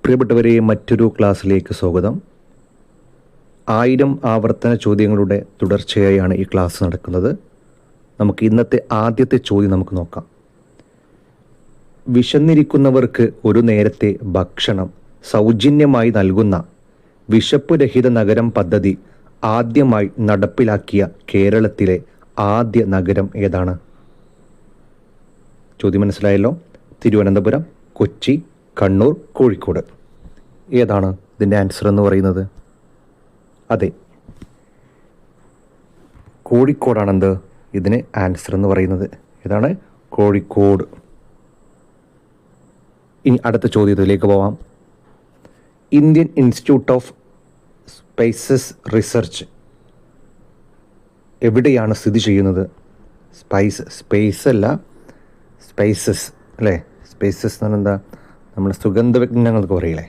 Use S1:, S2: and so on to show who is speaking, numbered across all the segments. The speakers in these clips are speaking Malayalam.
S1: പ്രിയപ്പെട്ടവരെ, മറ്റൊരു ക്ലാസ്സിലേക്ക് സ്വാഗതം. 1000 ആവർത്തന ചോദ്യങ്ങളുടെ തുടർച്ചയായാണ് ഈ ക്ലാസ് നടക്കുന്നത്. നമുക്ക് ഇന്നത്തെ ആദ്യത്തെ ചോദ്യം നമുക്ക് നോക്കാം. വിശന്നിരിക്കുന്നവർക്ക് ഒരു നേരത്തെ ഭക്ഷണം സൗജന്യമായി നൽകുന്ന വിശപ്പ് രഹിത നഗരം പദ്ധതി ആദ്യമായി നടപ്പിലാക്കിയ കേരളത്തിലെ ആദ്യ നഗരം ഏതാണ്? ചോദ്യം മനസ്സിലായല്ലോ. തിരുവനന്തപുരം, കൊച്ചി, കണ്ണൂർ, കോഴിക്കോട്. ഏതാണ് ഇതിൻ്റെ ആൻസർ എന്ന് പറയുന്നത്? അതെ, കോഴിക്കോടാണെന്ത് ഇതിന് ആൻസർ എന്ന് പറയുന്നത്. ഏതാണ്? കോഴിക്കോട്. ഇനി അടുത്ത ചോദ്യത്തിലേക്ക് പോവാം. Indian institute of spices research എവിടെയാണ് സ്ഥിതി ചെയ്യുന്നത്? സ്പേസ് അല്ല, സ്പൈസസ് അല്ലേ? സ്പൈസസ് എന്ന് പറഞ്ഞാൽ എന്താ? നമ്മൾ സുഗന്ധവ്യഞ്ജനങ്ങൾക്ക് പറയില്ലേ,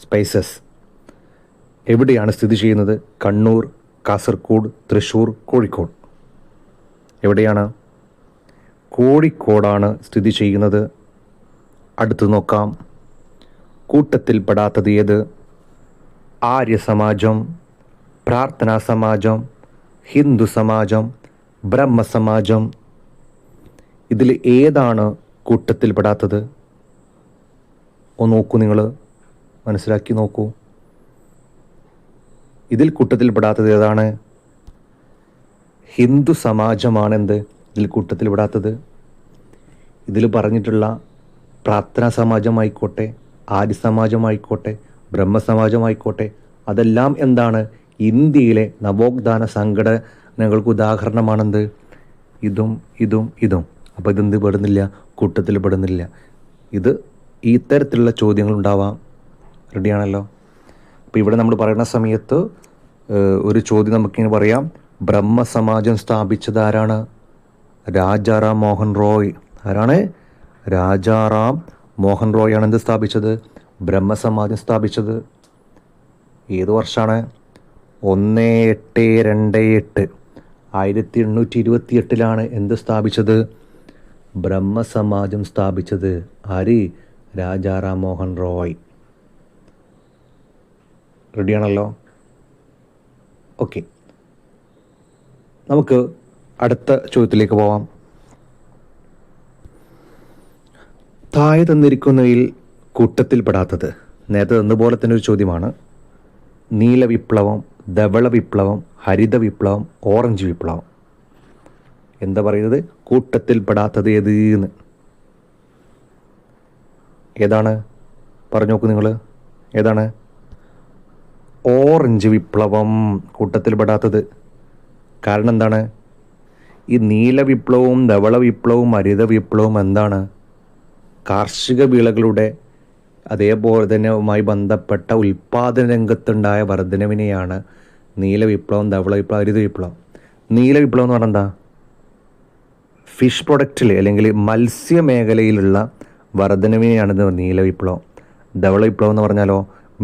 S1: സ്പൈസസ്. എവിടെയാണ് സ്ഥിതി ചെയ്യുന്നത്? കണ്ണൂർ, കാസർഗോഡ്, തൃശ്ശൂർ, കോഴിക്കോട്. എവിടെയാണ്? കോഴിക്കോടാണ് സ്ഥിതി ചെയ്യുന്നത്. അടുത്ത് നോക്കാം. കൂട്ടത്തിൽപ്പെടാത്തത് ഏത്? ആര്യ സമാജം, പ്രാർത്ഥനാ സമാജം, ഹിന്ദു സമാജം, ബ്രഹ്മസമാജം. ഇതിൽ ഏതാണ് കൂട്ടത്തിൽപ്പെടാത്തത്? ഒന്ന് നോക്കൂ, നിങ്ങൾ മനസ്സിലാക്കി നോക്കൂ. ഇതിൽ കൂട്ടത്തിൽപ്പെടാത്തത് ഏതാണ്? ഹിന്ദു സമാജമാണ് എന്ത് ഇതിൽ കൂട്ടത്തിൽപ്പെടാത്തത്. ഇതിൽ പറഞ്ഞിട്ടുള്ള പ്രാർത്ഥനാ സമാജമായിക്കോട്ടെ, ആര്യ സമാജമായിക്കോട്ടെ, ബ്രഹ്മസമാജമായിക്കോട്ടെ, അതെല്ലാം എന്താണ്? ഇന്ത്യയിലെ നവോത്ഥാന സംഘടനകൾക്ക് ഉദാഹരണമാണെന്ത്? ഇതും ഇതും ഇതും. അപ്പോൾ ഇതെന്ത് പെടുന്നില്ല? കൂട്ടത്തിൽ പെടുന്നില്ല. ഇത് ഈ തരത്തിലുള്ള ചോദ്യങ്ങൾ ഉണ്ടാവാം. റെഡിയാണല്ലോ. അപ്പോൾ ഇവിടെ നമ്മൾ പറയുന്ന സമയത്ത് ഒരു ചോദ്യം നമുക്കിങ്ങനെ പറയാം. ബ്രഹ്മസമാജം സ്ഥാപിച്ചത് ആരാണ്? രാജാറാം മോഹൻ റോയ്. ആരാണ്? രാജാറാം മോഹൻ റോയ് ആണ് എന്ത് സ്ഥാപിച്ചത്? ബ്രഹ്മസമാജം സ്ഥാപിച്ചത്. ഏത് വർഷമാണ്? 1828 1828 എന്ത് സ്ഥാപിച്ചത്? ബ്രഹ്മസമാജം സ്ഥാപിച്ചത്. ആര്? രാജാറാം മോഹൻ റോയ്. റെഡിയാണല്ലോ. ഓക്കെ, നമുക്ക് അടുത്ത ചോദ്യത്തിലേക്ക് പോവാം. താഴെ തന്നിരിക്കുന്നതിൽ കൂട്ടത്തിൽപ്പെടാത്തത്, നേരത്തെ തന്നപോലെ തന്നെ ഒരു ചോദ്യമാണ്. നീല വിപ്ലവം, ധവള വിപ്ലവം, ഹരിത വിപ്ലവം, ഓറഞ്ച് വിപ്ലവം. എന്താ പറയുന്നത്? കൂട്ടത്തിൽപ്പെടാത്തത് ഏത് എന്ന്. ഏതാണ്? പറഞ്ഞു നോക്കൂ നിങ്ങൾ. ഏതാണ്? ഓറഞ്ച് വിപ്ലവം കൂട്ടത്തിൽപ്പെടാത്തത്. കാരണം എന്താണ്? ഈ നീല വിപ്ലവവും ധവള വിപ്ലവവും ഹരിത വിപ്ലവവും എന്താണ്? കാർഷിക വിളകളുടെ അതേപോലെ തന്നെയുമായി ബന്ധപ്പെട്ട ഉൽപ്പാദന രംഗത്തുണ്ടായ വർധനവിനെയാണ് നീല വിപ്ലവം, ധവള വിപ്ലവം, ഹരിത വിപ്ലവം. നീല വിപ്ലവം എന്ന് പറഞ്ഞാൽ എന്താ? ഫിഷ് പ്രൊഡക്റ്റിൽ അല്ലെങ്കിൽ മത്സ്യമേഖലയിലുള്ള വർധനവിനെയാണ് നീല വിപ്ലവം. ധവള വിപ്ലവം എന്ന് പറഞ്ഞാലോ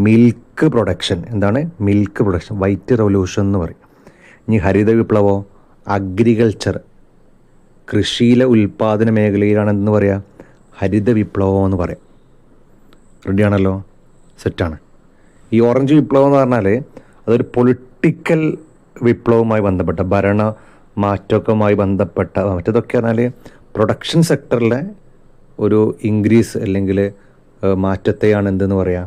S1: മിൽക്ക് പ്രൊഡക്ഷൻ. എന്താണ്? മിൽക്ക് പ്രൊഡക്ഷൻ, വൈറ്റ് റവല്യൂഷൻ എന്ന് പറയും. ഇനി ഹരിത വിപ്ലവോ അഗ്രികൾച്ചർ, കൃഷിയിലെ ഉൽപ്പാദന മേഖലയിലാണെന്ന് പറയാം ഹരിത വിപ്ലവം എന്ന് പറയാം. റെഡിയാണല്ലോ, സെറ്റാണ്. ഈ ഓറഞ്ച് വിപ്ലവം എന്ന് പറഞ്ഞാൽ അതൊരു പൊളിറ്റിക്കൽ വിപ്ലവവുമായി ബന്ധപ്പെട്ട ഭരണ മാറ്റമൊക്കെയുമായി ബന്ധപ്പെട്ട, മറ്റേതൊക്കെ പറഞ്ഞാൽ പ്രൊഡക്ഷൻ സെക്ടറിലെ ഒരു ഇൻക്രീസ് അല്ലെങ്കിൽ മാറ്റത്തെയാണ് എന്തെന്ന് പറയാം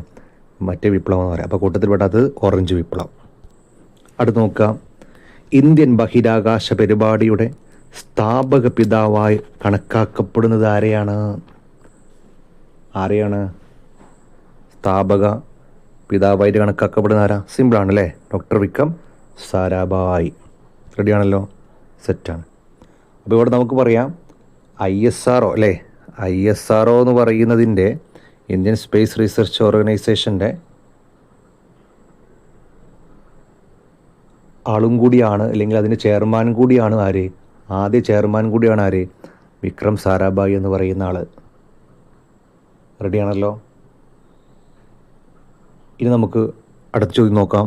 S1: മറ്റേ വിപ്ലവം എന്ന് പറയാം. അപ്പോൾ കൂട്ടത്തിൽപ്പെട്ടത് ഓറഞ്ച് വിപ്ലവം. അടുത്ത് നോക്കാം. ഇന്ത്യൻ ബഹിരാകാശ പരിപാടിയുടെ സ്ഥാപക പിതാവായി കണക്കാക്കപ്പെടുന്നത് ആരെയാണ്? സ്ഥാപക പിതാവായിട്ട് കണക്കാക്കപ്പെടുന്ന ആരാ? സിമ്പിളാണ് അല്ലേ? ഡോക്ടർ വിക്രം സാരാഭായ്. റെഡിയാണല്ലോ, സെറ്റാണ്. അപ്പോൾ ഇവിടെ നമുക്ക് പറയാം ISRO അല്ലേ? ISRO എന്ന് പറയുന്നതിൻ്റെ, ഇന്ത്യൻ സ്പേസ് റിസർച്ച് ഓർഗനൈസേഷൻ്റെ ആളും കൂടിയാണ്, അല്ലെങ്കിൽ അതിൻ്റെ ചെയർമാൻ കൂടിയാണ് ആര്? ആദ്യ ചെയർമാൻ കൂടിയാണ് ആര്? വിക്രം സാരാഭായ് എന്ന് പറയുന്ന ആൾ. റെഡിയാണല്ലോ. ഇനി നമുക്ക് അടുത്ത ചോദ്യം നോക്കാം.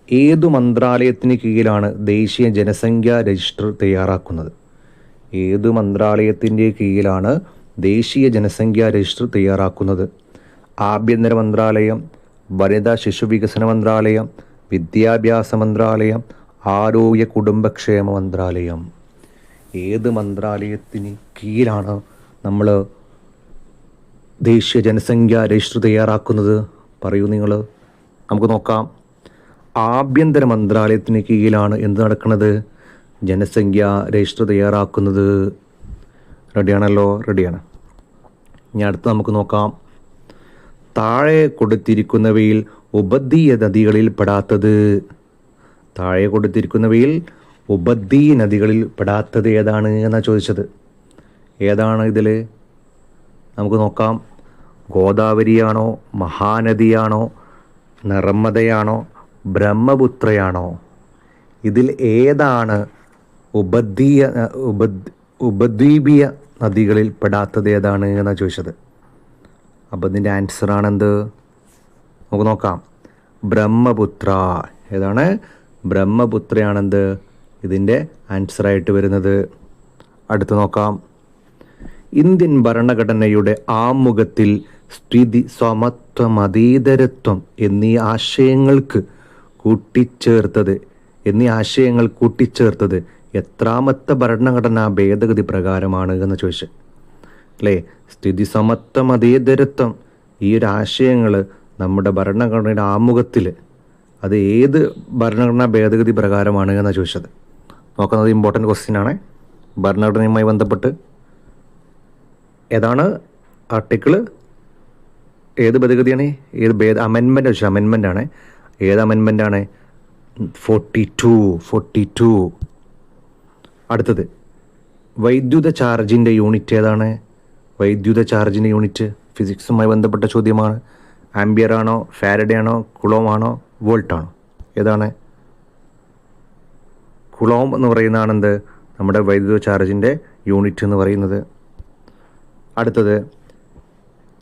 S1: ഏതു മന്ത്രാലയത്തിന് കീഴിലാണ് ദേശീയ ജനസംഖ്യാ രജിസ്റ്റർ തയ്യാറാക്കുന്നത്? ഏത് മന്ത്രാലയത്തിൻ്റെ കീഴിലാണ് ദേശീയ ജനസംഖ്യാ രജിസ്റ്റർ തയ്യാറാക്കുന്നത്? ആഭ്യന്തര മന്ത്രാലയം, വനിതാ ശിശു വികസന മന്ത്രാലയം, വിദ്യാഭ്യാസ മന്ത്രാലയം, ആരോഗ്യ കുടുംബക്ഷേമ മന്ത്രാലയം. ഏത് മന്ത്രാലയത്തിന് കീഴിലാണ് നമ്മൾ ദേശീയ ജനസംഖ്യാ രജിസ്റ്റർ തയ്യാറാക്കുന്നത്? പറയൂ നിങ്ങൾ. നമുക്ക് നോക്കാം. ആഭ്യന്തര മന്ത്രാലയത്തിന് കീഴിലാണ് എന്ത് നടക്കുന്നത്? ജനസംഖ്യാ രജിസ്റ്റർ തയ്യാറാക്കുന്നത്. റെഡിയാണല്ലോ? റെഡിയാണ്. ഇനി അടുത്ത് നമുക്ക് നോക്കാം. താഴെ കൊടുത്തിരിക്കുന്നവയിൽ ഉപദ്വീയ നദികളിൽ പെടാത്തത്. താഴെ കൊടുത്തിരിക്കുന്നവയിൽ ഉപദ്വീയ നദികളിൽ പെടാത്തത് ഏതാണ് എന്നാണ് ചോദിച്ചത്. ഏതാണ് ഇതിൽ? നമുക്ക് നോക്കാം. ഗോദാവരിയാണോ, മഹാനദിയാണോ, നർമ്മദയാണോ, ബ്രഹ്മപുത്രയാണോ? ഇതിൽ ഏതാണ് ഉപദ്വീപീയ നദികളിൽ പെടാത്തത് ഏതാണ് എന്നാണ് ചോദിച്ചത്. അപ്പോൾ ഇതിൻ്റെ ആൻസറാണെന്ത്? നമുക്ക് നോക്കാം. ബ്രഹ്മപുത്ര. ഏതാണ്? ബ്രഹ്മപുത്രയാണെന്ത് ഇതിൻ്റെ ആൻസറായിട്ട് വരുന്നത്. അടുത്ത് നോക്കാം. ഇന്ത്യൻ ഭരണഘടനയുടെ ആമുഖത്തിൽ സ്ഥിതി, സമത്വം, മതേതരത്വം എന്നീ ആശയങ്ങൾ കൂട്ടിച്ചേർത്തത് എത്രാമത്തെ ഭരണഘടനാ ഭേദഗതി പ്രകാരമാണ് എന്ന് ചോദിച്ചു അല്ലേ? സ്ഥിതി, സമത്വം, മതേതരത്വം ഈ ഒരു ആശയങ്ങൾ നമ്മുടെ ഭരണഘടനയുടെ ആമുഖത്തിൽ അത് ഏത് ഭരണഘടനാ ഭേദഗതി പ്രകാരമാണ് എന്നാണ് ചോദിച്ചത്. നോക്കുന്നത് ഇമ്പോർട്ടൻ്റ് ക്വസ്റ്റ്യൻ ആണ്. ഭരണഘടനയുമായി ബന്ധപ്പെട്ട് ഏതാണ് ആർട്ടിക്കിൾ? ഏത് ഭേദഗതിയാണ്? അമെൻമെൻ്റ് ചോദിച്ചാൽ അമെൻമെൻ്റ് ആണ്. ഏത് അമെൻമെൻ്റ് ആണ്? 42. അടുത്തത് വൈദ്യുത ചാർജിൻ്റെ യൂണിറ്റ് ഏതാണ്? വൈദ്യുത ചാർജിൻ്റെ യൂണിറ്റ് ഫിസിക്സുമായി ബന്ധപ്പെട്ട ചോദ്യമാണ്. ആംബിയർ ആണോ, ഫാരഡേ ആണോ, കുളോം ആണോ, വോൾട്ട് ആണോ? ഏതാണ്? കുളോം എന്ന് പറയുന്നതാണെന്ത് നമ്മുടെ വൈദ്യുത ചാർജിൻ്റെ യൂണിറ്റ് എന്ന് പറയുന്നത്. അടുത്തത്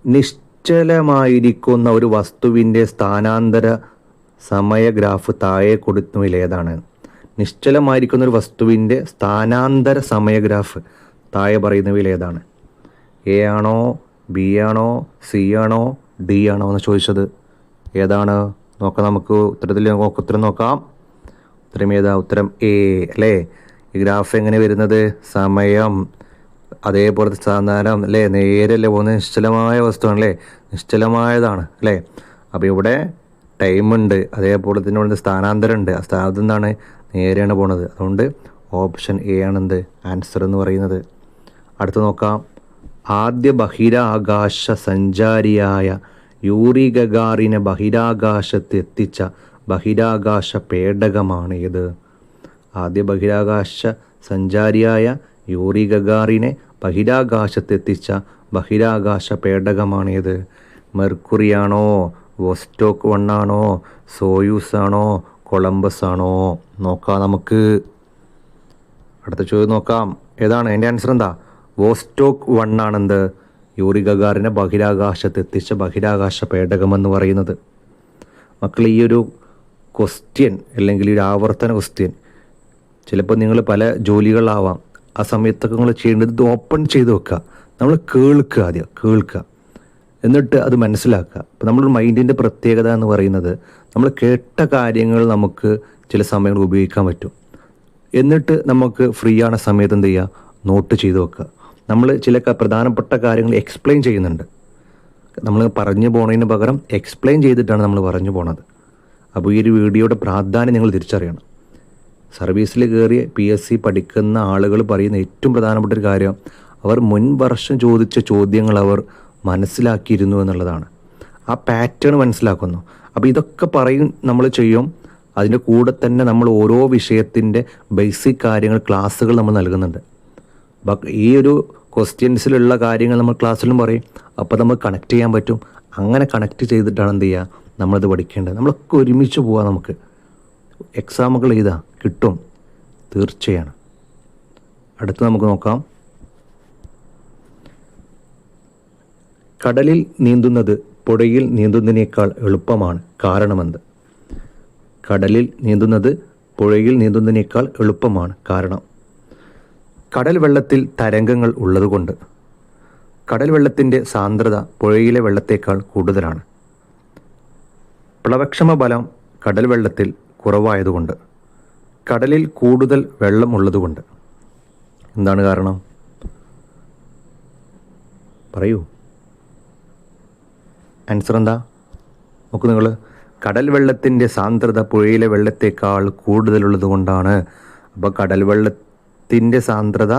S1: നിശ്ചലമായിരിക്കുന്ന ഒരു വസ്തുവിൻ്റെ സ്ഥാനാന്തര സമയ ഗ്രാഫ് താഴെ കൊടുത്തവയിൽ ഏതാണ്? നിശ്ചലമായിരിക്കുന്ന ഒരു വസ്തുവിൻ്റെ സ്ഥാനാന്തര സമയ ഗ്രാഫ് താഴെ പറയുന്നവയിൽ ഏതാണ്? എ ആണോ, ബി ആണോ, സി ആണോ, ഡി ആണോ എന്ന് ചോദിച്ചത്. ഏതാണ്? നോക്കാം. നമുക്ക് ഉത്തരം നോക്കാം. ഉത്തരം ഏതാ? ഉത്തരം എ അല്ലേ? ഈ ഗ്രാഫ് എങ്ങനെ വരുന്നത്? സമയം അതേപോലെ സ്ഥാനം അല്ലേ? നേരല്ലേ പോകുന്നത്? നിശ്ചലമായ വസ്തുവാണല്ലേ? നിശ്ചലമായതാണ് അല്ലേ? അപ്പോൾ ഇവിടെ ടൈമുണ്ട്, അതേപോലെ തന്നെ ഇവിടെ സ്ഥാനാന്തരം ഉണ്ട്. ആ സ്ഥാനത്ത് എന്താണ്? നേരെയാണ് പോണത്. അതുകൊണ്ട് ഓപ്ഷൻ എ ആണെന്ത് ആൻസർ എന്ന് പറയുന്നത്. അടുത്ത് നോക്കാം. ആദ്യ ബഹിരാകാശ സഞ്ചാരിയായ യൂറി ഗഗാറിനെ ബഹിരാകാശത്ത് എത്തിച്ച ബഹിരാകാശ പേടകമാണ് ഏത്? ആദ്യ ബഹിരാകാശ സഞ്ചാരിയായ യൂറി ഗഗാറിനെ ബഹിരാകാശത്തെത്തിച്ച ബഹിരാകാശ പേടകമാണ് ഏത്? മെർക്കുറി ആണോ, വോസ്റ്റോക്ക് 1 ആണോ, സോയൂസ് ആണോ, കൊളംബസ് ആണോ? നോക്കാം നമുക്ക്. അടുത്ത ചോദ്യം നോക്കാം. ഏതാണ് എൻ്റെ ആൻസർ? എന്താ? വോസ്റ്റോക്ക് 1 ആണെന്ത് യൂറി ഗഗാറിനെ ബഹിരാകാശത്തെത്തിച്ച ബഹിരാകാശ പേടകമെന്ന് പറയുന്നത്. മക്കൾ, ഈ ഒരു ക്വസ്റ്റ്യൻ അല്ലെങ്കിൽ ഒരു ആവർത്തന ക്വസ്റ്റ്യൻ ചിലപ്പോൾ നിങ്ങൾ പല ജോലികളാവാം, ആ സമയത്തൊക്കെ നിങ്ങൾ ചെയ്യേണ്ടത് ഇത് ഓപ്പൺ ചെയ്ത് വെക്കുക. നമ്മൾ കേൾക്കുക, ആദ്യം കേൾക്കുക, എന്നിട്ട് അത് മനസ്സിലാക്കുക. അപ്പോൾ നമ്മുടെ മൈൻഡിൻ്റെ പ്രത്യേകത എന്ന് പറയുന്നത് നമ്മൾ കേട്ട കാര്യങ്ങൾ നമുക്ക് ചില സമയങ്ങൾ ഉപയോഗിക്കാൻ പറ്റും. എന്നിട്ട് നമുക്ക് ഫ്രീ ആണ സമയത്ത് എന്ത് ചെയ്യുക? നോട്ട് ചെയ്ത് വെക്കുക. നമ്മൾ ചില പ്രധാനപ്പെട്ട കാര്യങ്ങൾ എക്സ്പ്ലെയിൻ ചെയ്യുന്നുണ്ട്. നമ്മൾ പറഞ്ഞു പോണതിന് പകരം എക്സ്പ്ലെയിൻ ചെയ്തിട്ടാണ് നമ്മൾ പറഞ്ഞു പോണത്. അപ്പോൾ ഈ ഒരു വീഡിയോയുടെ പ്രാധാന്യം നിങ്ങൾ തിരിച്ചറിയണം. സർവീസിൽ കയറി PSC പഠിക്കുന്ന ആളുകൾ പറയുന്ന ഏറ്റവും പ്രധാനപ്പെട്ട ഒരു കാര്യം അവർ മുൻ വർഷം ചോദിച്ച ചോദ്യങ്ങൾ അവർ മനസ്സിലാക്കിയിരുന്നു എന്നുള്ളതാണ്. ആ പാറ്റേൺ മനസ്സിലാക്കുന്നു. അപ്പോൾ ഇതൊക്കെ നമ്മൾ ചെയ്യും. അതിൻ്റെ കൂടെ തന്നെ നമ്മൾ ഓരോ വിഷയത്തിൻ്റെ ബേസിക് കാര്യങ്ങൾ ക്ലാസ്സുകൾ നമ്മൾ നൽകുന്നുണ്ട്. ഈ ഒരു ക്വസ്റ്റ്യൻസിലുള്ള കാര്യങ്ങൾ നമ്മൾ ക്ലാസ്സിലും പറയും. അപ്പോൾ നമ്മൾ കണക്ട് ചെയ്യാൻ പറ്റും. അങ്ങനെ കണക്ട് ചെയ്തിട്ടാണ് എന്ത് ചെയ്യുക? നമ്മളത് പഠിക്കേണ്ടത്. നമ്മളൊക്കെ ഒരുമിച്ച് പോവാം. നമുക്ക് എക്സാമുകൾ എഴുതാ കിട്ടും തീർച്ചയാണ്. അടുത്ത് നമുക്ക് നോക്കാം. കടലിൽ നീന്തുന്നത് പുഴയിൽ നീന്തുന്നതിനേക്കാൾ എളുപ്പമാണ്, കാരണമെന്ത്? കടലിൽ നീന്തുന്നത് പുഴയിൽ നീന്തുന്നതിനേക്കാൾ എളുപ്പമാണ്. കാരണം കടൽ വെള്ളത്തിൽ തരംഗങ്ങൾ ഉള്ളതുകൊണ്ട്. കടൽ വെള്ളത്തിൻ്റെ സാന്ദ്രത പുഴയിലെ വെള്ളത്തേക്കാൾ കൂടുതലാണ്. പ്ലവക്ഷമ ബലം കടൽ വെള്ളത്തിൽ കുറവായതുകൊണ്ട്, കടലിൽ കൂടുതൽ വെള്ളം ഉള്ളതുകൊണ്ട്. എന്താണ് കാരണം? പറയൂ. ആൻസർ എന്താ? നോക്കൂ നിങ്ങൾ. കടൽ വെള്ളത്തിൻ്റെ സാന്ദ്രത പുഴയിലെ വെള്ളത്തേക്കാൾ കൂടുതലുള്ളത് കൊണ്ടാണ്. അപ്പോൾ കടൽ വെള്ളത്തിൻ്റെ സാന്ദ്രത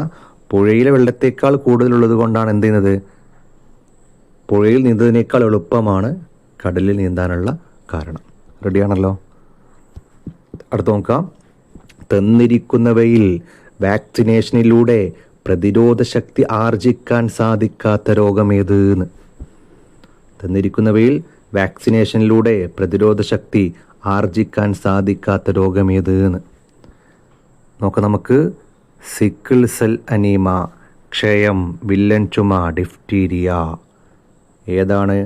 S1: പുഴയിലെ വെള്ളത്തേക്കാൾ കൂടുതലുള്ളത് കൊണ്ടാണ് എന്ത് ചെയ്യുന്നത്? പുഴയിൽ നീന്തുന്നതിനേക്കാൾ എളുപ്പമാണ് കടലിൽ നീന്താനുള്ള കാരണം. റെഡിയാണല്ലോ? അടുത്ത് നോക്കാം. തന്നിരിക്കുന്നവയിൽ വാക്സിനേഷനിലൂടെ പ്രതിരോധ ശക്തി ആർജിക്കാൻ സാധിക്കാത്ത രോഗമേതെന്ന്. തന്നിരിക്കുന്നവയിൽ വാക്സിനേഷനിലൂടെ പ്രതിരോധ ശക്തി ആർജിക്കാൻ സാധിക്കാത്ത രോഗമേതെന്ന് നോക്കാം നമുക്ക്. സിക്കിൾ സെൽ അനീമ, ക്ഷയം, വില്ലൻ ചുമ, ഡിഫ്തീരിയ. ഏതാണ്?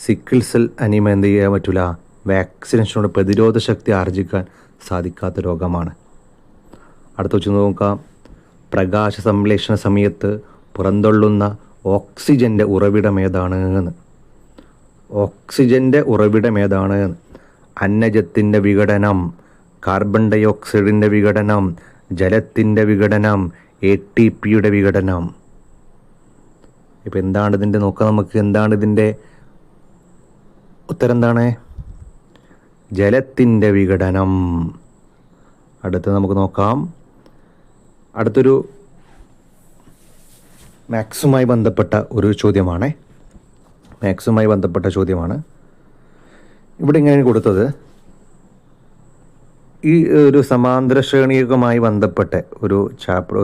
S1: സിക്കിൾ സെൽ അനീമ എന്ത് ചെയ്യാൻ പറ്റില്ല? വാക്സിനേഷനോട് പ്രതിരോധ ശക്തി ആർജിക്കാൻ സാധിക്കാത്ത രോഗമാണ്. അടുത്ത വെച്ച് നോക്കാം. പ്രകാശ സംശ്ലേഷണ സമയത്ത് പുറന്തള്ളുന്ന ഓക്സിജൻ്റെ ഉറവിടം ഏതാണ് എന്ന്. ഓക്സിജൻ്റെ ഉറവിടം ഏതാണ്? അന്നജത്തിൻ്റെ വിഘടനം, കാർബൺ ഡൈ ഓക്സൈഡിൻ്റെ വിഘടനം, ജലത്തിൻ്റെ വിഘടനം, ATPയുടെ വിഘടനം. ഇപ്പം എന്താണ് ഇതിൻ്റെ നോക്കാം നമുക്ക്. എന്താണ് ഇതിൻ്റെ ഉത്തരം? എന്താണ്? ജലത്തിൻ്റെ വിഘടനം. അടുത്ത് നമുക്ക് നോക്കാം. അടുത്തൊരു മാത്സുമായി ബന്ധപ്പെട്ട ഒരു ചോദ്യമാണ്. മാത്സുമായി ബന്ധപ്പെട്ട ചോദ്യമാണ്. ഇവിടെ ഇങ്ങനെ കൊടുത്തത്, ഈ ഒരു സമാന്തര ശ്രേണിയുമായി ബന്ധപ്പെട്ട ഒരു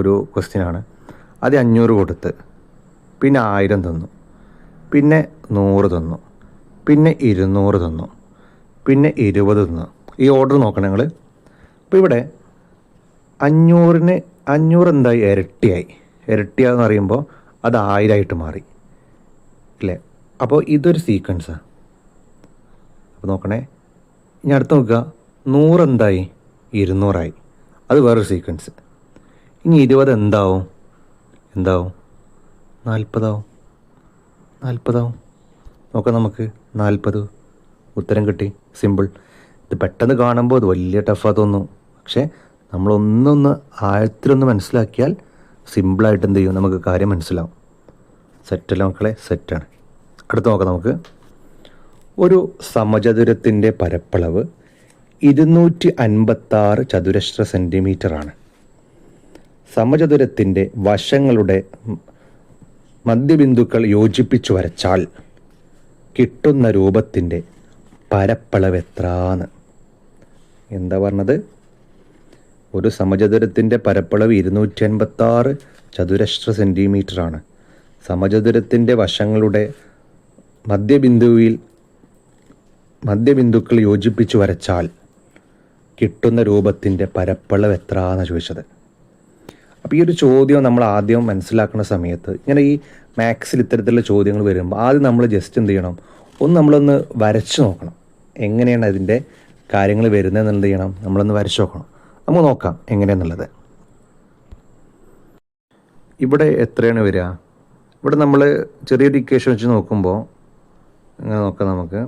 S1: ഒരു ക്വസ്റ്റ്യനാണ്. അത് 500 കൊടുത്ത്, പിന്നെ 1000 തന്നു, പിന്നെ 100 തന്നു, പിന്നെ 200 തന്നു, പിന്നെ 20 തന്നു. ഈ ഓർഡർ നോക്കണം നിങ്ങൾ. അപ്പോൾ ഇവിടെ 500 എന്തായി? ഇരട്ടിയാന്ന് പറയുമ്പോൾ അത് 1000 മാറി അല്ലേ? അപ്പോൾ ഇതൊരു സീക്വൻസാണ്. അപ്പോൾ നോക്കണേ. ഇനി അടുത്ത് നോക്കുക. 100 എന്തായി? 200 അത് വേറൊരു സീക്വൻസ്. ഇനി 20 എന്താവും? 40 നോക്കാം നമുക്ക്. 40 ഉത്തരം കിട്ടി. സിമ്പിൾ. ഇത് പെട്ടെന്ന് കാണുമ്പോൾ അത് വലിയ ടഫാ തോന്നും. പക്ഷേ നമ്മളൊന്നൊന്ന് ആഴത്തിലൊന്ന് മനസ്സിലാക്കിയാൽ സിമ്പിളായിട്ട് എന്ത് ചെയ്യും? നമുക്ക് കാര്യം മനസ്സിലാവും. സെറ്റല്ല മക്കളെ? സെറ്റാണ്. അടുത്ത് നോക്കാം നമുക്ക്. ഒരു സമചതുരത്തിൻ്റെ പരപ്പളവ് 256 ചതുരശ്ര സെൻറ്റിമീറ്ററാണ്. സമചതുരത്തിൻ്റെ വശങ്ങളുടെ മധ്യബിന്ദുക്കൾ യോജിപ്പിച്ചു വരച്ചാൽ കിട്ടുന്ന രൂപത്തിൻ്റെ പരപ്പളവ് എത്രാന്ന്. എന്താ പറഞ്ഞത്? ഒരു സമചതുരത്തിൻ്റെ പരപ്പളവ് 256 ചതുരശ്ര സെൻറ്റിമീറ്ററാണ്. സമചതുരത്തിൻ്റെ വശങ്ങളുടെ മധ്യബിന്ദുക്കൾ യോജിപ്പിച്ചു വരച്ചാൽ കിട്ടുന്ന രൂപത്തിൻ്റെ പരപ്പളവ് എത്രയാണെന്ന് ചോദിച്ചത്. അപ്പോൾ ഈ ഒരു ചോദ്യം നമ്മൾ ആദ്യം മനസ്സിലാക്കുന്ന സമയത്ത്, ഇങ്ങനെ ഈ മാത്സിൽ ഇത്തരത്തിലുള്ള ചോദ്യങ്ങൾ വരുമ്പോൾ ആദ്യം നമ്മൾ ജസ്റ്റ് എന്ത് ചെയ്യണം? നമ്മളൊന്ന് വരച്ച് നോക്കണം. എങ്ങനെയാണ് അതിൻ്റെ കാര്യങ്ങൾ വരുന്നതെന്ന് എന്ത് ചെയ്യണം? നമ്മളൊന്ന് വരച്ച് നോക്കണം. നമുക്ക് നോക്കാം എങ്ങനെയാണെന്നുള്ളത്. ഇവിടെ എത്രയാണ് വരിക? ഇവിടെ നമ്മൾ ചെറിയൊരു ഇക്വേഷൻ വെച്ച് നോക്കുമ്പോൾ ഇങ്ങനെ നോക്കാം നമുക്ക്.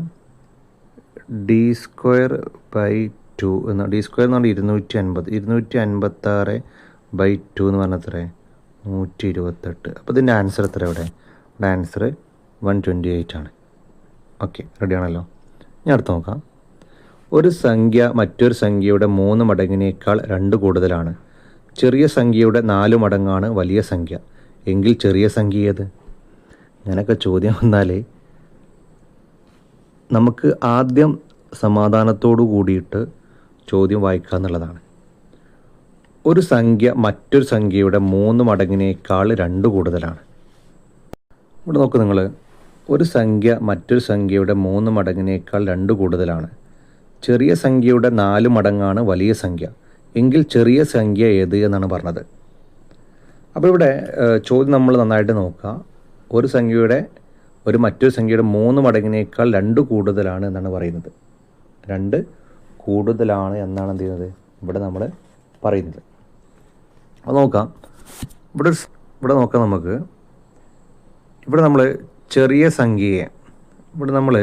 S1: d²/2 എന്ന d² എന്ന് പറഞ്ഞാൽ 256 ബൈ 2 എന്ന് പറഞ്ഞാൽ എത്ര? 128. അപ്പോൾ ഇതിൻ്റെ ആൻസർ എത്ര? ഇവിടെ ആൻസർ 128 ആണ്. ഓക്കെ, റെഡിയാണല്ലോ. ഞാൻ അടുത്ത് നോക്കാം. ഒരു സംഖ്യ മറ്റൊരു സംഖ്യയുടെ 3 മടങ്ങിനേക്കാൾ 2 കൂടുതലാണ്. ചെറിയ സംഖ്യയുടെ 4 മടങ്ങാണ് വലിയ സംഖ്യ. എങ്കിൽ ചെറിയ സംഖ്യ ഏത്? അങ്ങനെയൊക്കെ ചോദ്യം വന്നാൽ നമുക്ക് ആദ്യം സമാധാനത്തോടു കൂടിയിട്ട് ചോദ്യം വായിക്കുക എന്നുള്ളതാണ്. ഒരു സംഖ്യ മറ്റൊരു സംഖ്യയുടെ 3 മടങ്ങിനേക്കാൾ 2 കൂടുതലാണ്. ഇവിടെ നോക്ക് നിങ്ങൾ. ഒരു സംഖ്യ മറ്റൊരു സംഖ്യയുടെ 3 മടങ്ങിനേക്കാൾ 2 കൂടുതലാണ്. ചെറിയ സംഖ്യയുടെ 4 മടങ്ങാണ് വലിയ സംഖ്യ. എങ്കിൽ ചെറിയ സംഖ്യ ഏത് എന്നാണ് പറഞ്ഞത്. അപ്പോൾ ഇവിടെ ചോദ്യം നമ്മൾ നന്നായിട്ട് നോക്കുക. ഒരു മറ്റൊരു സംഖ്യയുടെ 3 മടങ്ങിനേക്കാൾ 2 കൂടുതലാണ് എന്നാണ് പറയുന്നത്. 2 കൂടുതലാണ് എന്നാണ് എന്ത് ചെയ്യുന്നത്? ഇവിടെ നമ്മൾ പറയുന്നത്. അപ്പോൾ നോക്കാം. ഇവിടെ നോക്കാം നമുക്ക്. ഇവിടെ നമ്മൾ ചെറിയ സംഖ്യയെ ഇവിടെ നമ്മൾ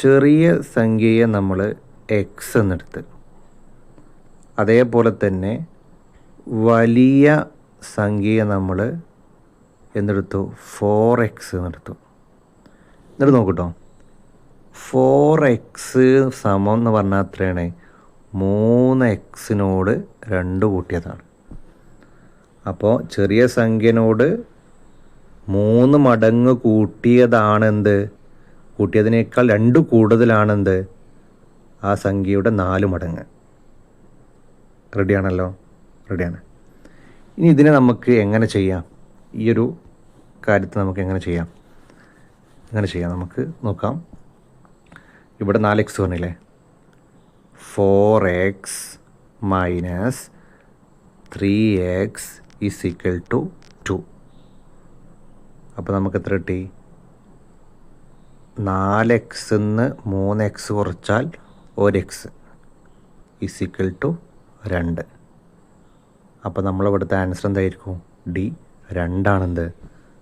S1: ചെറിയ സംഖ്യയെ നമ്മൾ എക്സ് എന്നെടുത്ത്, അതേപോലെ തന്നെ വലിയ സംഖ്യയെ നമ്മൾ എന്തെടുത്തു 4x എന്നെടുത്തു. എന്നിട്ട് നോക്കൂട്ടോ, 4x സമം എന്ന് പറഞ്ഞാൽ എത്രയാണ്? 3x 2 കൂട്ടിയതാണ്. അപ്പോൾ ചെറിയ സംഖ്യനോട് 3 മടങ്ങ് കൂട്ടിയതാണെന്ത്? കൂട്ടിയതിനേക്കാൾ 2 കൂടുതലാണെന്ത്? ആ സംഖ്യയുടെ 4 മടങ്ങ്. റെഡിയാണല്ലോ? റെഡിയാണ്. ഇനി ഇതിനെ നമുക്ക് എങ്ങനെ ചെയ്യാം? ഈ ഒരു കാര്യത്തിൽ നമുക്ക് എങ്ങനെ ചെയ്യാം? നമുക്ക് നോക്കാം. ഇവിടെ 4x പറഞ്ഞില്ലേ? 4x minus 3x is equal to 2. അപ്പോൾ നമുക്ക് എത്ര കിട്ടി? 4x 3x കുറച്ചാൽ 1x ഈസ് ഈക്വൽ ടു 2. അപ്പോൾ നമ്മളിവിടുത്തെ ആൻസർ എന്തായിരിക്കും? ഡി 2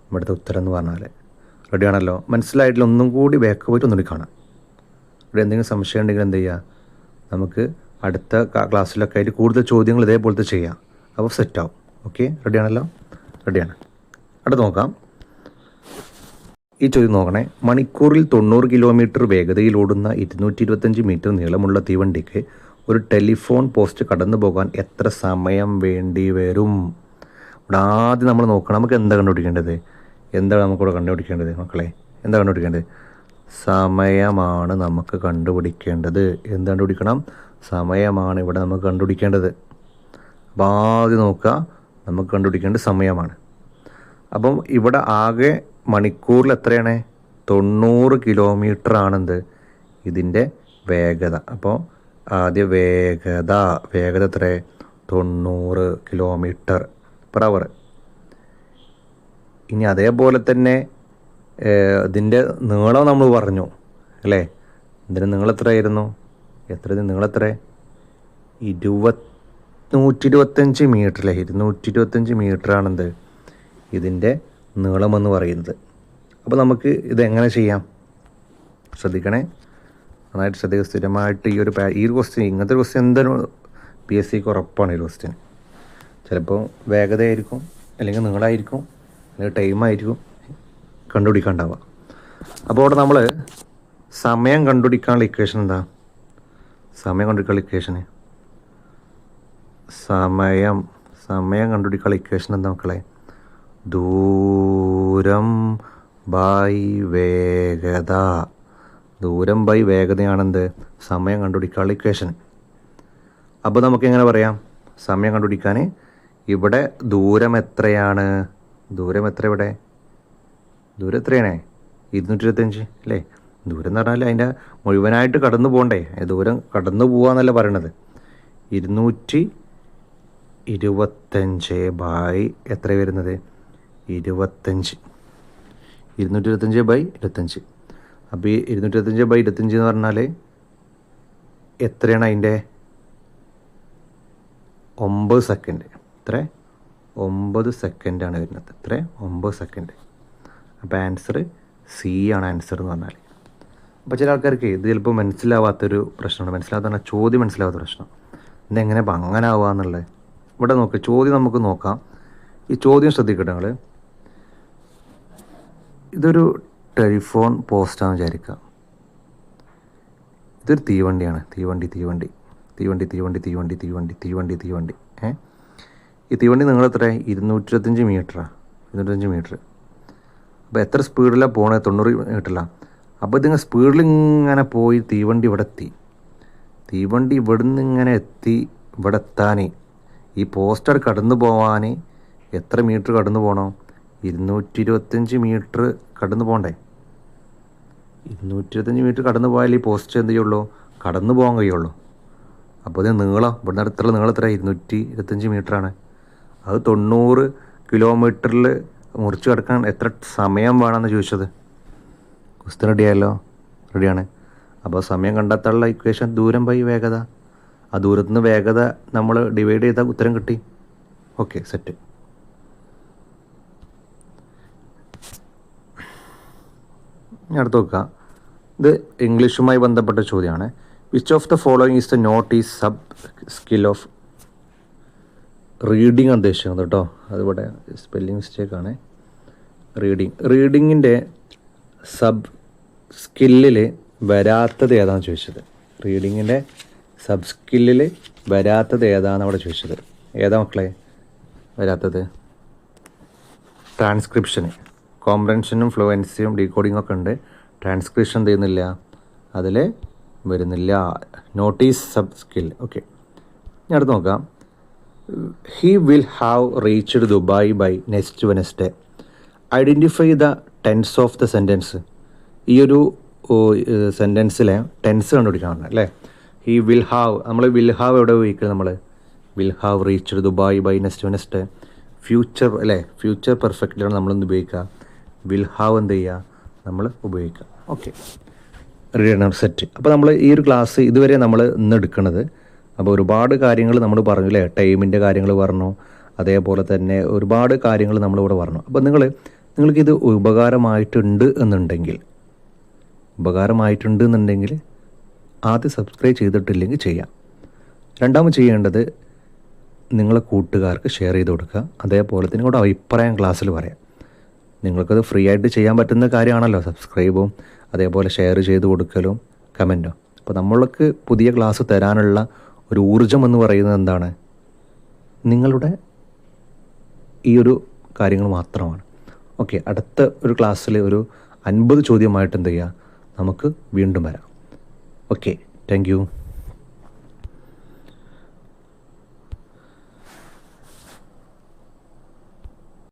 S1: ഇവിടുത്തെ ഉത്തരം എന്ന് പറഞ്ഞാൽ. റെഡിയാണല്ലോ? മനസ്സിലായിട്ടില്ല? ഒന്നും കൂടി ബാക്ക് പോയിട്ട് ഒന്നുകൂടി കാണാം. ഇവിടെ എന്തെങ്കിലും സംശയം ഉണ്ടെങ്കിൽ എന്ത് ചെയ്യുക? നമുക്ക് അടുത്ത ക്ലാസ്സിലൊക്കെ ആയിട്ട് കൂടുതൽ ചോദ്യങ്ങൾ ഇതേപോലത്തെ ചെയ്യാം. അപ്പോൾ സെറ്റാവും. ഓക്കെ, റെഡിയാണല്ലോ? റെഡിയാണ്. അടുത്ത് നോക്കാം. ഈ ചോദ്യം നോക്കണേ. മണിക്കൂറിൽ 90 കിലോമീറ്റർ വേഗതയിൽ ഓടുന്ന 225 മീറ്റർ നീളമുള്ള തീവണ്ടിക്ക് ഒരു ടെലിഫോൺ പോസ്റ്റ് കടന്നു പോകാൻ എത്ര സമയം വേണ്ടി വരും? ഇവിടെ ആദ്യം നമ്മൾ നോക്കണം. നമുക്ക് എന്താ കണ്ടുപിടിക്കേണ്ടത്? എന്താണ് നമുക്കിവിടെ കണ്ടുപിടിക്കേണ്ടത് മക്കളെ? എന്താ കണ്ടുപിടിക്കേണ്ടത്? സമയമാണ് നമുക്ക് കണ്ടുപിടിക്കേണ്ടത്. എന്ത് കണ്ടുപിടിക്കണം? സമയമാണ് ഇവിടെ നമുക്ക് കണ്ടുപിടിക്കേണ്ടത്. അപ്പോൾ ആദ്യം നോക്കുക, നമുക്ക് കണ്ടുപിടിക്കേണ്ടത് സമയമാണ്. അപ്പം ഇവിടെ ആകെ മണിക്കൂറിൽ എത്രയാണ്? 90 കിലോമീറ്റർ ആണെന്ത്? ഇതിൻ്റെ വേഗത. അപ്പോൾ ആദ്യ വേഗത എത്ര? 90 കിലോമീറ്റർ പെർ അവർ. ഇനി അതേപോലെ തന്നെ ഇതിൻ്റെ നീളം നമ്മൾ പറഞ്ഞു അല്ലേ? ഇതിൻ്റെ നീളം എത്രയായിരുന്നു? നീളം എത്ര? 125 മീറ്റർ അല്ലേ? 225 മീറ്റർ ആണെന്ത് ഇതിൻ്റെ നീളമെന്ന് പറയുന്നത്. അപ്പോൾ നമുക്ക് ഇതെങ്ങനെ ചെയ്യാം? ശ്രദ്ധിക്കണേ, നന്നായിട്ട് ശ്രദ്ധിക്കുക. സ്ഥിരമായിട്ട് ഈ ഒരു ക്വസ്റ്റ്യൻ, ഇങ്ങനത്തെ ഒരു ക്വസ്റ്റ്യൻ എന്തായാലും PSCക്ക് ഉറപ്പാണ്. ഈ ക്വസ്റ്റ്യൻ ചിലപ്പോൾ വേഗതയായിരിക്കും, അല്ലെങ്കിൽ നീളമായിരിക്കും, അല്ലെങ്കിൽ ടൈമായിരിക്കും കണ്ടുപിടിക്കാണ്ടാവുക. അപ്പോൾ അവിടെ നമ്മൾ സമയം കണ്ടുപിടിക്കാനുള്ള ഇക്വേഷൻ എന്താ? സമയം കണ്ടുപിടിക്കാനുള്ള ഇക്വേഷൻ എന്താ മക്കളെ? ദൂരം ബൈ വേഗത. ദൂരം ബൈ വേഗതയാണെന്ത്? സമയം കണ്ടുപിടിക്കാനുള്ള ഇക്വേഷൻ. അപ്പോൾ നമുക്ക് എങ്ങനെ പറയാം സമയം കണ്ടുപിടിക്കാൻ? ഇവിടെ ദൂരം എത്രയാണ്? ദൂരം എത്രയാണ്? 225 അല്ലേ? ദൂരം എന്ന് പറഞ്ഞാൽ അതിൻ്റെ മുഴുവനായിട്ട് കടന്നു പോകണ്ടേ? ദൂരം കടന്നു പോകാന്നല്ല പറയണത്. 225 ബൈ എത്ര വരുന്നത്? 25. 225 ബൈ 25. അപ്പോൾ ഈ 225 ബൈ 25 എന്ന് പറഞ്ഞാൽ എത്രയാണ്? അതിൻ്റെ 9 സെക്കൻഡ്. എത്ര? 9 സെക്കൻഡാണ് വരുന്നത്. എത്ര? 9 സെക്കൻഡ്. അപ്പോൾ ആൻസർ സി ആണ് ആൻസർ എന്ന് പറഞ്ഞാൽ. അപ്പോൾ ചില ആൾക്കാർക്ക് ഇത് ചിലപ്പോൾ മനസ്സിലാവാത്തൊരു പ്രശ്നമാണ്. മനസ്സിലാവാത്ത ചോദ്യം മനസ്സിലാവാത്ത പ്രശ്നം. ഇതെങ്ങനെ അപ്പം അങ്ങനെ ആവുക എന്നുള്ളത്. ഇവിടെ നോക്ക്, ചോദ്യം നമുക്ക് നോക്കാം. ഈ ചോദ്യം ശ്രദ്ധിക്കട്ടെ നിങ്ങൾ. ഇതൊരു ടെലിഫോൺ പോസ്റ്റാണെന്ന് വിചാരിക്കുക. ഇതൊരു തീവണ്ടിയാണ്. തീവണ്ടി. ഈ തീവണ്ടി നിങ്ങളെത്ര? 225 മീറ്ററാണ്. 225 മീറ്റർ. അപ്പോൾ എത്ര സ്പീഡിലാണ് പോണത്? 90 മീറ്ററിലാണ്. അപ്പോൾ ഇതിങ്ങനെ സ്പീഡിൽ ഇങ്ങനെ പോയി തീവണ്ടി ഇവിടെ എത്തി. തീവണ്ടി ഇവിടുന്ന് ഇങ്ങനെ എത്തി ഇവിടെ എത്താൻ, ഈ പോസ്റ്റർ കടന്നു പോവാൻ എത്ര മീറ്റർ കടന്നു പോകണം? 225 മീറ്റർ കടന്നു പോകണ്ടേ? 225 മീറ്റർ കടന്നു പോയാൽ ഈ പോസ്റ്റ് എന്ത് ചെയ്യുള്ളൂ? കടന്നു പോകാൻ കഴിയുള്ളൂ. അപ്പോൾ ഇത് നീളം, ഇവിടുന്ന് അടുത്തുള്ള നീളം എത്ര? 225 മീറ്ററാണ്. അത് 90 കിലോമീറ്ററിൽ മുറിച്ച് കിടക്കാൻ എത്ര സമയം വേണമെന്ന് ചോദിച്ചത്. ക്വസ്റ്റ്യൻ റെഡിയായല്ലോ? റെഡിയാണ്. അപ്പോൾ സമയം കണ്ടെത്താനുള്ള ഇക്വേഷൻ ദൂരം ബൈ വേഗത. ആ ദൂരത്തു നിന്ന് വേഗത നമ്മൾ ഡിവൈഡ് ചെയ്താൽ ഉത്തരം കിട്ടി. Okay, set. ഞാൻ അടുത്ത് നോക്കുക. ഇത് ഇംഗ്ലീഷുമായി ബന്ധപ്പെട്ട ചോദ്യമാണ്. Which of the following is the not is sub skill of reading ഉദ്ദേശിക്കുന്നത് കേട്ടോ. അതിവിടെ സ്പെല്ലിംഗ് മിസ്റ്റേക്കാണ്. റീഡിങ്ങിൻ്റെ സബ് സ്കില്ലിൽ വരാത്തത് ഏതാണെന്ന് ചോദിച്ചത്. റീഡിങ്ങിൻ്റെ സബ് സ്കില്ലിൽ വരാത്തത് ഏതാണെന്ന് അവിടെ ചോദിച്ചത്. ഏതാ മക്കളെ വരാത്തത്? ട്രാൻസ്ക്രിപ്ഷന്. കോംപ്രൻഷനും ഫ്ലുവൻസിയും ഡീകോഡിങ്ങും ഒക്കെ ഉണ്ട്. ട്രാൻസ്ക്രിപ്ഷൻ എന്ത് ചെയ്യുന്നില്ല, അതിൽ വരുന്നില്ല. Notice sub skill. ഓക്കെ, ഞാൻ അടുത്ത് നോക്കാം. He will have reached Dubai by next Wednesday. Identify the tense of the sentence. ഈ ഒരു സെൻറ്റൻസിലെ ടെൻസ് കണ്ടുപിടിക്കണം അല്ലേ. ഹി വിൽ ഹാവ്, നമ്മൾ വിൽ ഹാവ് എവിടെ ഉപയോഗിക്കുന്നത്? നമ്മൾ will have reached Dubai by next Wednesday. Future അല്ലേ, ഫ്യൂച്ചർ പെർഫെക്റ്റിലാണ് നമ്മളെന്ത് ഉപയോഗിക്കുക? വിൽ ഹാവ് എന്ത് ചെയ്യുക? നമ്മൾ ഉപയോഗിക്കുക. Okay, reader set. അപ്പോൾ നമ്മൾ ഈ ഒരു ക്ലാസ് ഇതുവരെ നമ്മൾ ഇന്ന് എടുക്കുന്നത്, അപ്പോൾ ഒരുപാട് കാര്യങ്ങൾ നമ്മൾ പറഞ്ഞു അല്ലേ. ടൈമിൻ്റെ കാര്യങ്ങൾ പറഞ്ഞു, അതേപോലെ തന്നെ ഒരുപാട് കാര്യങ്ങൾ നമ്മളിവിടെ പറഞ്ഞു. അപ്പോൾ നിങ്ങൾക്കിത് ഉപകാരമായിട്ടുണ്ട് എന്നുണ്ടെങ്കിൽ ആദ്യം സബ്സ്ക്രൈബ് ചെയ്തിട്ടില്ലെങ്കിൽ ചെയ്യാം. രണ്ടാമത് ചെയ്യേണ്ടത് നിങ്ങളെ കൂട്ടുകാർക്ക് ഷെയർ ചെയ്ത് കൊടുക്കുക. അതേപോലെ തന്നെ നിങ്ങളുടെ അഭിപ്രായം ക്ലാസ്സിൽ പറയാം. നിങ്ങൾക്കത് ഫ്രീ ആയിട്ട് ചെയ്യാൻ പറ്റുന്ന കാര്യമാണല്ലോ സബ്സ്ക്രൈബും അതേപോലെ ഷെയർ ചെയ്ത് കൊടുക്കലും കമൻറ്റും. അപ്പോൾ നമ്മൾക്ക് പുതിയ ക്ലാസ് തരാനുള്ള ഒരു ഊർജ്ജം എന്ന് പറയുന്നത് എന്താണ്? നിങ്ങളുടെ ഈ ഒരു കാര്യങ്ങൾ മാത്രമാണ്. ഓക്കെ, അടുത്ത ഒരു ക്ലാസ്സിൽ ഒരു 50 ചോദ്യമായിട്ട് എന്ത് ചെയ്യുക, നമുക്ക് വീണ്ടും വരാം. Okay, thank you.